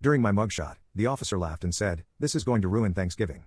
During my mugshot, the officer laughed and said, "This is going to ruin Thanksgiving."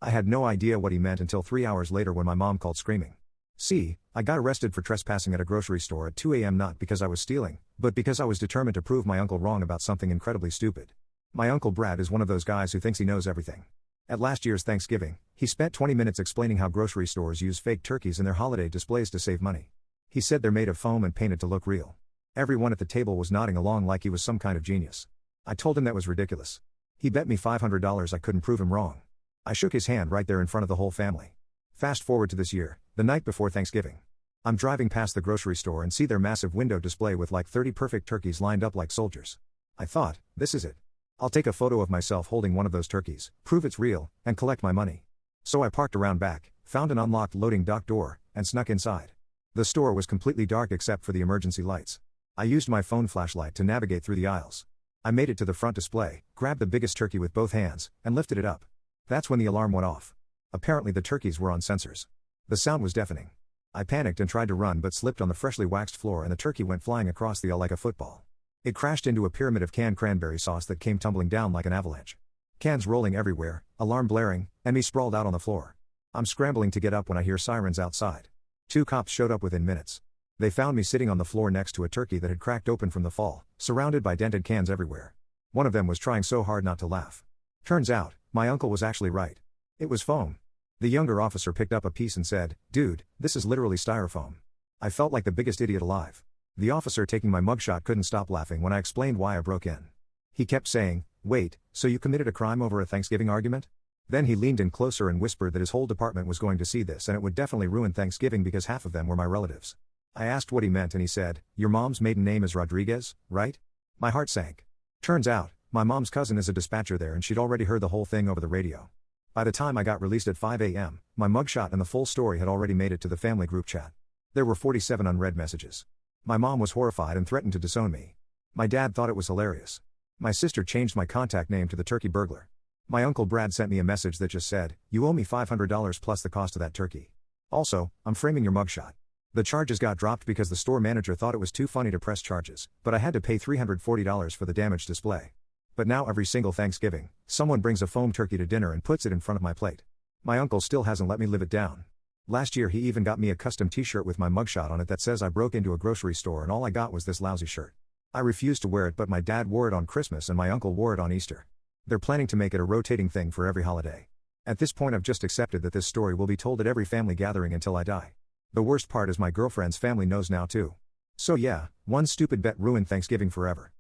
I had no idea what he meant until 3 hours later when my mom called screaming. See, I got arrested for trespassing at a grocery store at 2 a.m. not because I was stealing, but because I was determined to prove my uncle wrong about something incredibly stupid. My uncle Brad is one of those guys who thinks he knows everything. At last year's Thanksgiving, he spent 20 minutes explaining how grocery stores use fake turkeys in their holiday displays to save money. He said they're made of foam and painted to look real. Everyone at the table was nodding along like he was some kind of genius. I told him that was ridiculous. He bet me $500 I couldn't prove him wrong. I shook his hand right there in front of the whole family. Fast forward to this year, the night before Thanksgiving. I'm driving past the grocery store and see their massive window display with like 30 perfect turkeys lined up like soldiers. I thought, this is it. I'll take a photo of myself holding one of those turkeys, prove it's real, and collect my money. So I parked around back, found an unlocked loading dock door, and snuck inside. The store was completely dark except for the emergency lights. I used my phone flashlight to navigate through the aisles. I made it to the front display, grabbed the biggest turkey with both hands, and lifted it up. That's when the alarm went off. Apparently the turkeys were on sensors. The sound was deafening. I panicked and tried to run but slipped on the freshly waxed floor and the turkey went flying across the aisle like a football. It crashed into a pyramid of canned cranberry sauce that came tumbling down like an avalanche. Cans rolling everywhere, alarm blaring, and me sprawled out on the floor. I'm scrambling to get up when I hear sirens outside. 2 cops showed up within minutes. They found me sitting on the floor next to a turkey that had cracked open from the fall, surrounded by dented cans everywhere. One of them was trying so hard not to laugh. Turns out, my uncle was actually right. It was foam. The younger officer picked up a piece and said, "Dude, this is literally styrofoam." I felt like the biggest idiot alive. The officer taking my mugshot couldn't stop laughing when I explained why I broke in. He kept saying, "Wait, so you committed a crime over a Thanksgiving argument?" Then he leaned in closer and whispered that his whole department was going to see this and it would definitely ruin Thanksgiving because half of them were my relatives. I asked what he meant and he said, "Your mom's maiden name is Rodriguez, right?" My heart sank. Turns out, my mom's cousin is a dispatcher there and she'd already heard the whole thing over the radio. By the time I got released at 5 a.m., my mugshot and the full story had already made it to the family group chat. There were 47 unread messages. My mom was horrified and threatened to disown me. My dad thought it was hilarious. My sister changed my contact name to the turkey burglar. My uncle Brad sent me a message that just said, "You owe me $500 plus the cost of that turkey. Also, I'm framing your mugshot." The charges got dropped because the store manager thought it was too funny to press charges, but I had to pay $340 for the damaged display. But now every single Thanksgiving, someone brings a foam turkey to dinner and puts it in front of my plate. My uncle still hasn't let me live it down. Last year he even got me a custom t-shirt with my mugshot on it that says I broke into a grocery store and all I got was this lousy shirt. I refused to wear it but my dad wore it on Christmas and my uncle wore it on Easter. They're planning to make it a rotating thing for every holiday. At this point I've just accepted that this story will be told at every family gathering until I die. The worst part is my girlfriend's family knows now too. So yeah, one stupid bet ruined Thanksgiving forever.